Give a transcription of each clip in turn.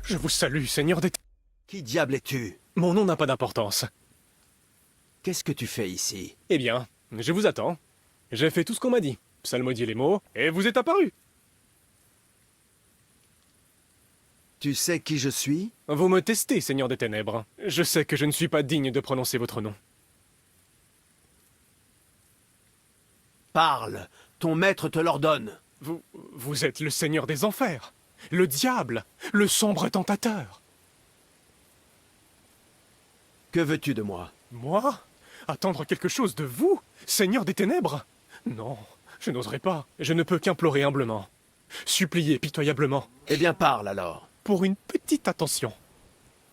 Je vous salue, Seigneur des... Qui diable es-tu? Mon nom n'a pas d'importance. Qu'est-ce que tu fais ici? Eh bien, je vous attends. J'ai fait tout ce qu'on m'a dit. Psalmodié les mots, et vous êtes apparu. Tu sais qui je suis? Vous me testez, Seigneur des Ténèbres. Je sais que je ne suis pas digne de prononcer votre nom. Parle. Ton maître te l'ordonne. Vous êtes le Seigneur des Enfers. Le diable. Le sombre tentateur. Que veux-tu de moi? Moi? Attendre quelque chose de vous, Seigneur des Ténèbres? Non, je n'oserais pas. Je ne peux qu'implorer humblement. Supplier pitoyablement. Eh bien parle alors. Pour une petite attention.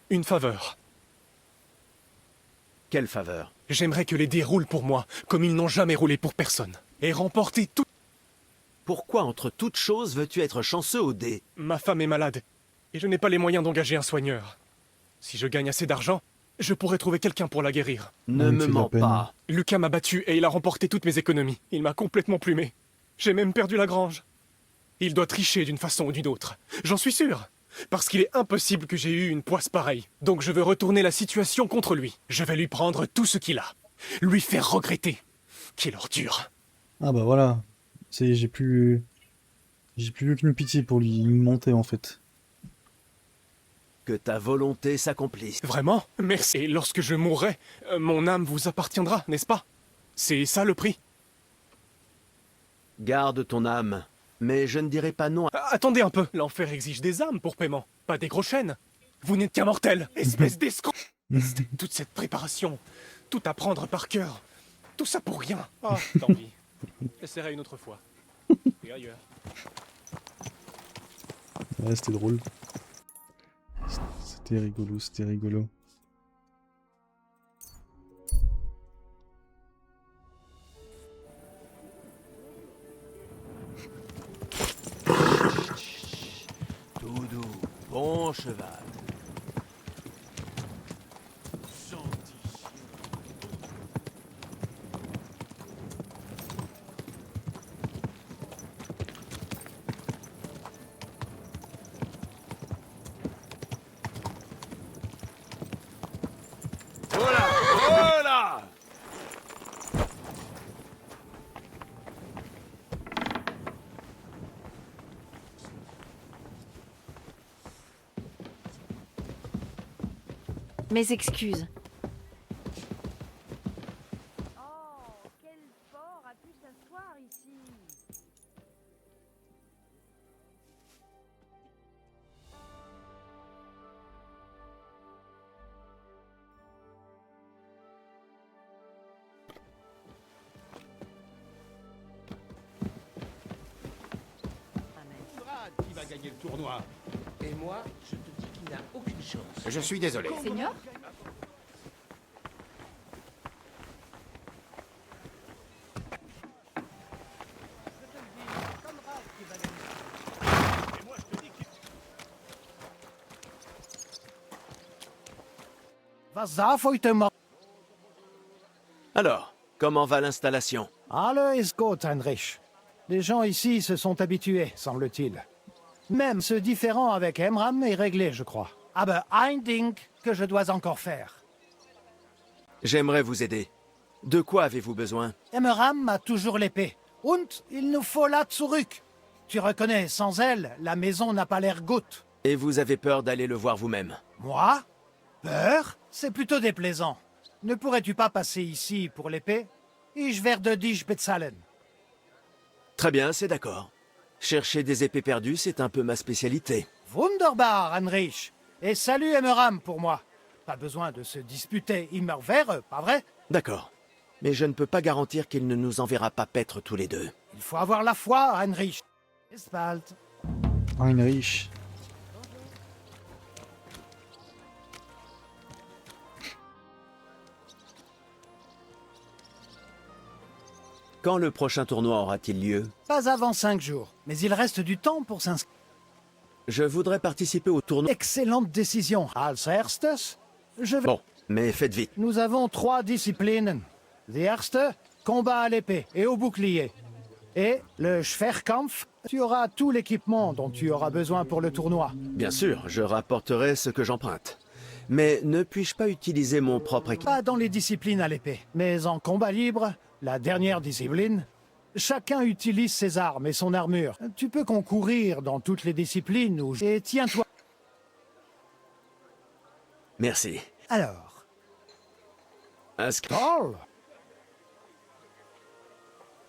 Une faveur. Quelle faveur? J'aimerais que les dés roulent pour moi, comme ils n'ont jamais roulé pour personne. Et remporter tout... Pourquoi entre toutes choses veux-tu être chanceux au dé? Ma femme est malade, et je n'ai pas les moyens d'engager un soigneur. Si je gagne assez d'argent, je pourrais trouver quelqu'un pour la guérir. Ne il me fait de la mens peine. pas. Lucas m'a battu et il a remporté toutes mes économies. Il m'a complètement plumé. J'ai même perdu la grange. Il doit tricher d'une façon ou d'une autre. J'en suis sûr. Parce qu'il est impossible que j'ai eu une poisse pareille. Donc je veux retourner la situation contre lui. Je vais lui prendre tout ce qu'il a. Lui faire regretter. Quelle ordure. Ah bah voilà. J'ai plus aucune pitié pour lui monter en fait. Que ta volonté s'accomplisse. Vraiment? Merci. Et lorsque je mourrai, mon âme vous appartiendra, n'est-ce pas? C'est ça le prix. Garde ton âme. Mais je ne dirai pas non à... Attendez un peu. L'enfer exige des âmes pour paiement, pas des gros chênes. Vous n'êtes qu'un mortel, espèce d'escroc. Toute cette préparation, tout apprendre par cœur, tout ça pour rien. Ah, tant pis. J'essaierai une autre fois. Et ailleurs. Ouais, c'était drôle. C'était rigolo, c'était rigolo. Tout doux, bon cheval. Voilà, voilà. Mes excuses. Oh, quel porc a pu s'asseoir ici? Qui va gagner le tournoi. Et moi, je te dis qu'il n'a aucune chance. Je suis désolé. Seigneur? Alors, comment va l'installation? Alle ist gut, Heinrich. Les gens ici se sont habitués, semble-t-il. Même ce différend avec Emram est réglé, je crois. Ah ben, ein Ding que je dois encore faire. J'aimerais vous aider. De quoi avez-vous besoin? Emram a toujours l'épée. Und il nous faut la zurück. Tu reconnais, sans elle, la maison n'a pas l'air goutte. Et vous avez peur d'aller le voir vous-même? Moi? Peur? C'est plutôt déplaisant. Ne pourrais-tu pas passer ici pour l'épée? Ich werde dich bezahlen. Très bien, c'est d'accord. Chercher des épées perdues, c'est un peu ma spécialité. Wunderbar, Heinrich. Et salut Emram pour moi. Pas besoin de se disputer Immerwehr, pas vrai? D'accord. Mais je ne peux pas garantir qu'il ne nous enverra pas paître tous les deux. Il faut avoir la foi, Heinrich. Bis bald. Heinrich. Quand le prochain tournoi aura-t-il lieu? Pas avant 5 jours, mais il reste du temps pour s'inscrire. Je voudrais participer au tournoi. Excellente décision. Als erstes, je vais... Bon, mais faites vite. Nous avons 3 disciplines. The erste, combat à l'épée et au bouclier. Et le Schwerkampf, tu auras tout l'équipement dont tu auras besoin pour le tournoi. Bien sûr, je rapporterai ce que j'emprunte. Mais ne puis-je pas utiliser mon propre équipement? Pas dans les disciplines à l'épée, mais en combat libre, la dernière discipline, chacun utilise ses armes et son armure. Tu peux concourir dans toutes les disciplines où... Et tiens-toi... Merci. Alors, Paul,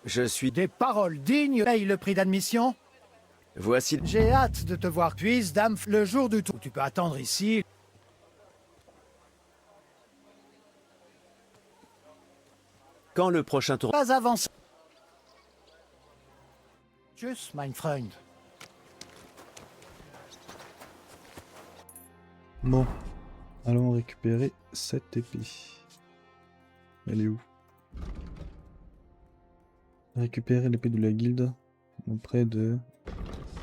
Je suis... des paroles dignes payent le prix d'admission. Voici... J'ai hâte de te voir puise, dame, le jour du tour. Tu peux attendre ici. Quand le prochain tour... Pas avancer. Tschüss, mein Freund. Bon. Allons récupérer cette épée. Elle est où? Récupérer l'épée de la guilde auprès de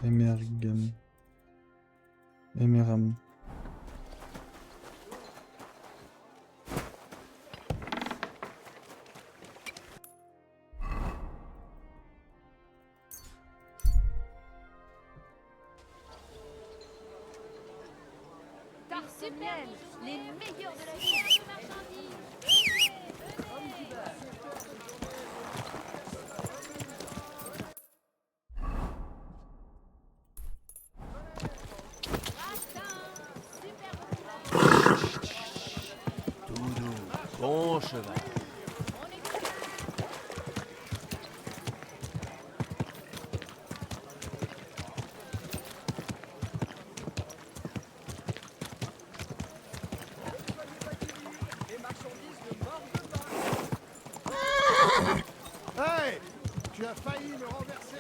Emeram. Tarse miel, les meilleurs de la vie. Bon cheval. Hey, tu as failli me renverser.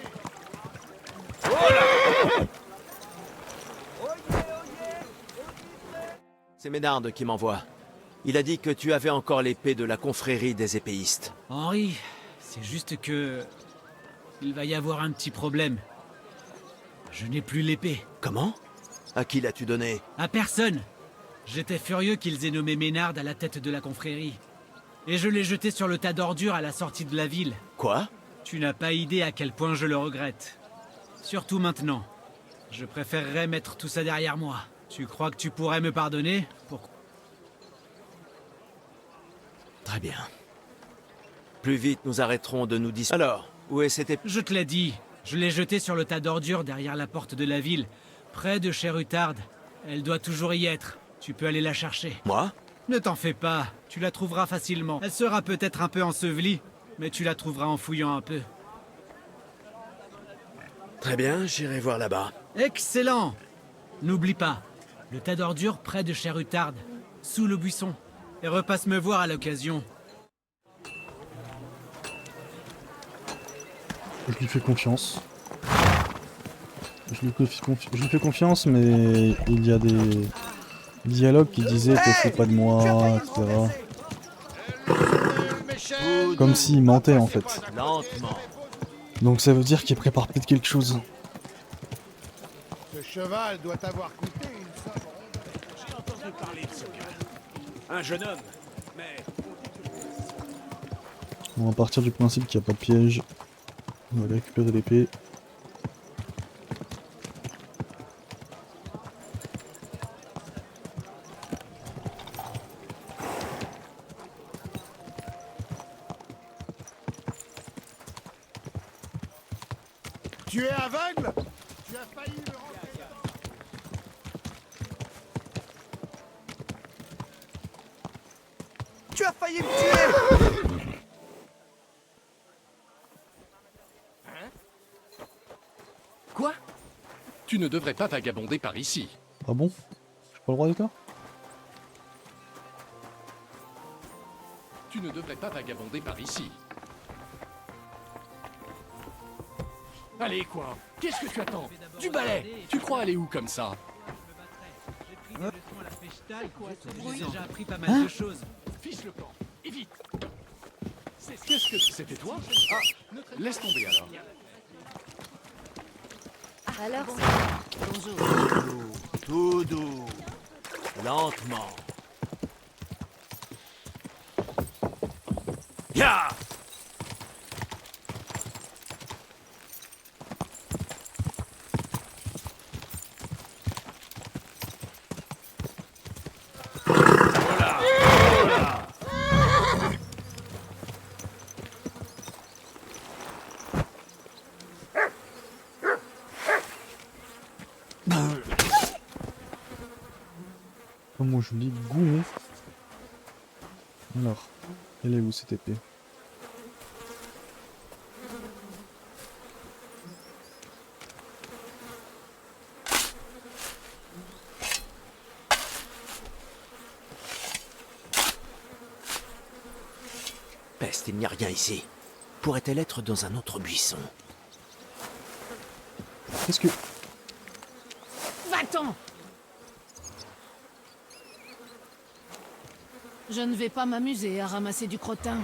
C'est Ménard qui m'envoie. Il a dit que tu avais encore l'épée de la confrérie des épéistes. Henri, c'est juste que... Il va y avoir un petit problème. Je n'ai plus l'épée. Comment? À qui l'as-tu donné? À personne. J'étais furieux qu'ils aient nommé Ménard à la tête de la confrérie. Et je l'ai jeté sur le tas d'ordures à la sortie de la ville. Quoi? Tu n'as pas idée à quel point je le regrette. Surtout maintenant. Je préférerais mettre tout ça derrière moi. Tu crois que tu pourrais me pardonner? Très bien. Plus vite nous arrêterons de nous disputer. Alors, où est cette épée? Je te l'ai dit. Je l'ai jetée sur le tas d'ordures derrière la porte de la ville, près de Cher-Utard. Elle doit toujours y être. Tu peux aller la chercher. Moi? Ne t'en fais pas. Tu la trouveras facilement. Elle sera peut-être un peu ensevelie, mais tu la trouveras en fouillant un peu. Très bien, j'irai voir là-bas. Excellent! N'oublie pas, le tas d'ordures près de Cher-Utard, sous le buisson. Et repasse me voir à l'occasion. Je lui fais confiance. Je lui fais confiance, mais il y a des dialogues qui disaient te fous pas de moi, etc. Comme s'il mentait en fait. Lentement. Donc ça veut dire qu'il prépare peut-être quelque chose. Ce cheval doit avoir coûté une somme. J'ai entendu parler de ce gars. Un jeune homme, mais... On va partir du principe qu'il n'y a pas de piège. On va aller récupérer l'épée. Tu es aveugle? Tu as failli me renverser. Tu as failli me tuer! Quoi? Tu ne devrais pas vagabonder par ici. Ah bon? J'ai pas le droit d'accord? Tu ne devrais pas vagabonder par ici. Allez, quoi? Qu'est-ce que tu attends? Du balai! Tu crois aller où comme ça? J'ai pris des leçons à la Fechtal, j'ai déjà appris pas mal de choses. Fiche le camp, et vite! Qu'est-ce que c'était toi? Ah, laisse tomber alors. Alors, Tout doux. Lentement. Ya! Oh mon joli goût. Alors, elle est où cette épée? Peste, il n'y a rien ici. Pourrait-elle être dans un autre buisson? Qu'est-ce que... Va-t'en! Je ne vais pas m'amuser à ramasser du crottin.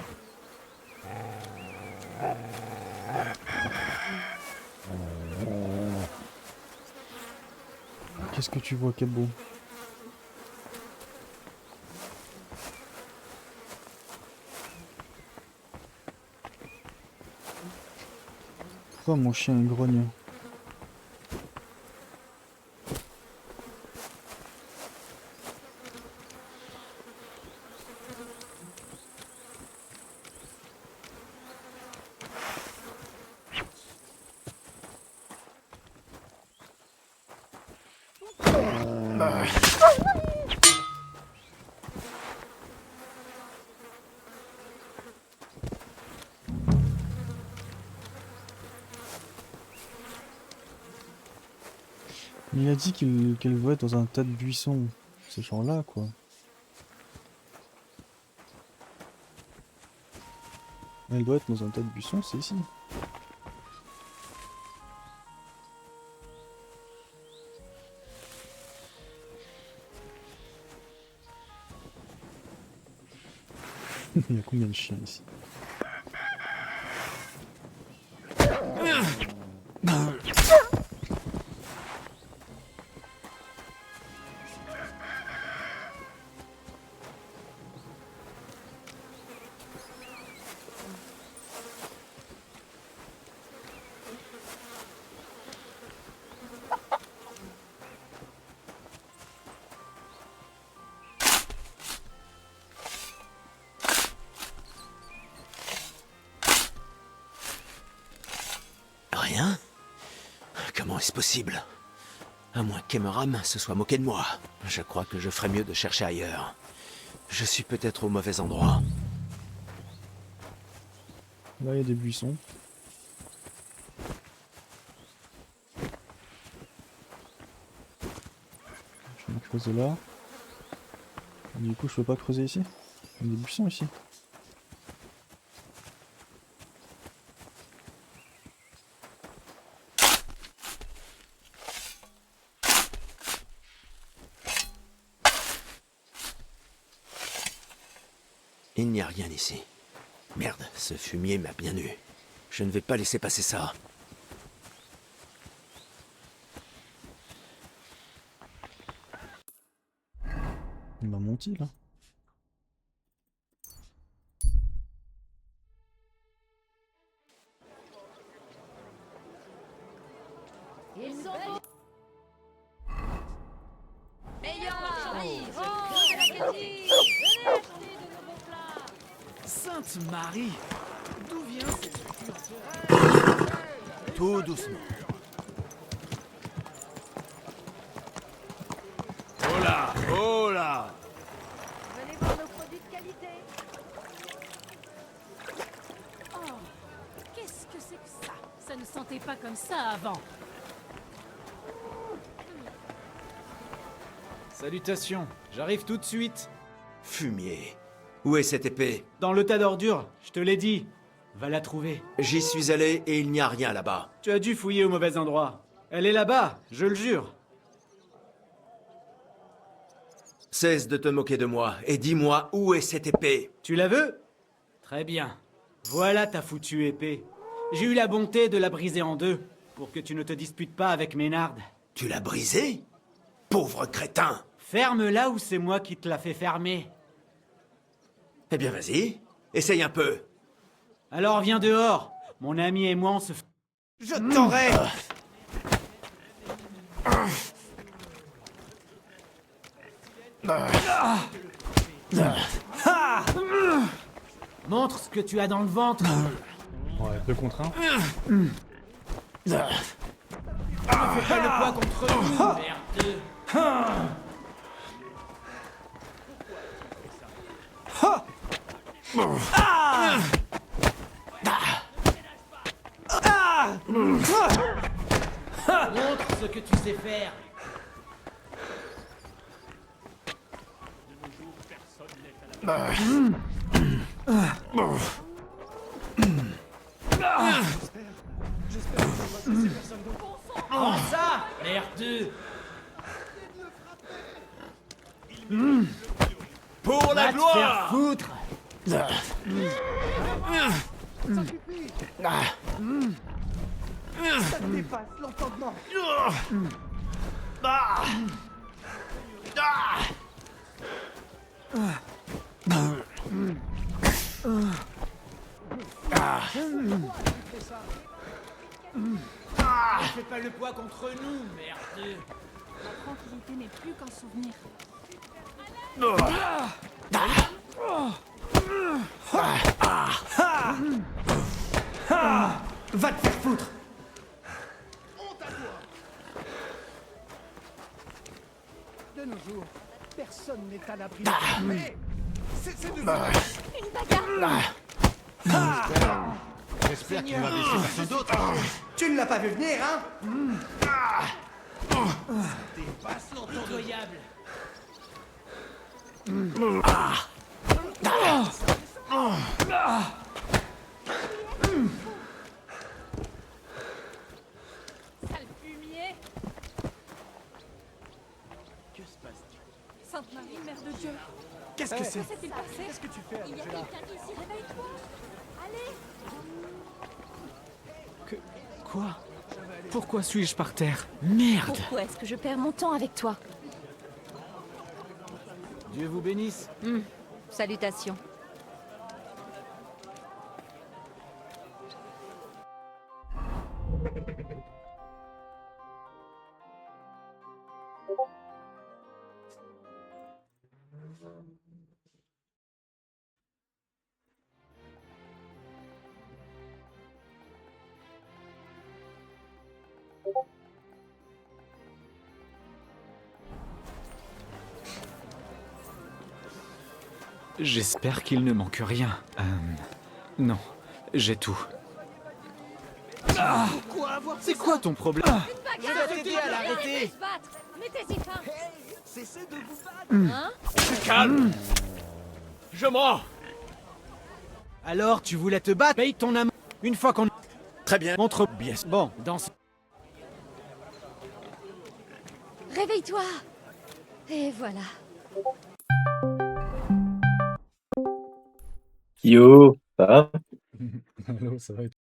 Qu'est-ce que tu vois, Cabo? Pourquoi mon chien grogne? Il a dit qu'elle voit être dans un tas de buissons. Ces gens-là, quoi. Elle doit être dans un tas de buissons, c'est ici. Il y a combien de chiens ici? Rien? Comment est-ce possible? À moins qu'Emram se soit moqué de moi. Je crois que je ferais mieux de chercher ailleurs. Je suis peut-être au mauvais endroit. Là, il y a des buissons. Je vais creuser là. Du coup, je peux pas creuser ici. Il y a des buissons ici. Il n'y a rien ici. Merde, ce fumier m'a bien eu. Je ne vais pas laisser passer ça. Il m'a menti là. Ils sont beaux. Sainte Marie! D'où vient cette Tout doucement. Oh là! Oh là! Venez voir nos produits de qualité. Oh, qu'est-ce que c'est que ça? Ça ne sentait pas comme ça avant. Salutations, j'arrive tout de suite. Fumier. Où est cette épée? Dans le tas d'ordures, je te l'ai dit. Va la trouver. J'y suis allé et il n'y a rien là-bas. Tu as dû fouiller au mauvais endroit. Elle est là-bas, je le jure. Cesse de te moquer de moi et dis-moi où est cette épée? Tu la veux? Très bien. Voilà ta foutue épée. J'ai eu la bonté de la briser en deux, pour que tu ne te disputes pas avec Ménard. Tu l'as brisée? Pauvre crétin! Ferme-la ou c'est moi qui te la fais fermer. Eh bien vas-y, essaye un peu. Alors viens dehors. Mon ami et moi on se... Je t'aurai! Montre ce que tu as dans le ventre. Ouais, 2 contre 1. Fais pas le poids contre nous, merde. Montre ce que tu sais faire. Oh ça, merde. Pour la Va te faire foutre. Fais pas le poids contre nous, merde. La tranquillité n'est plus qu'un souvenir. Va te faire foutre. De nos jours, personne n'est à l'abri. Une bagarre. J'espère qu'il va blesser personne d'autre. Tu ne l'as pas vu venir, hein? Impitoyable. Sale fumier. Que se passe-t-il? Sainte Marie, Mère de Dieu. Qu'est-ce que c'est? Que s'est-il passé? Qu'est-ce que tu fais, Il y a Angela? quelqu'un ici, réveille-toi. Allez. Quoi? Pourquoi suis-je par terre? Merde. Pourquoi est-ce que je perds mon temps avec toi? Dieu vous bénisse. Salutations. J'espère qu'il ne manque rien. Non, j'ai tout. C'est quoi ton problème? Je vais t'aider à l'arrêter. Se battre. Mettez-y fin. Cessez de vous battre. Hein? Calme. Je mens. Alors, tu voulais te battre? Paye ton amant. Une fois qu'on Très bien. montre bien. Bon, dans ce... Réveille-toi. Et voilà. Yo, ça va? Allô, ça va être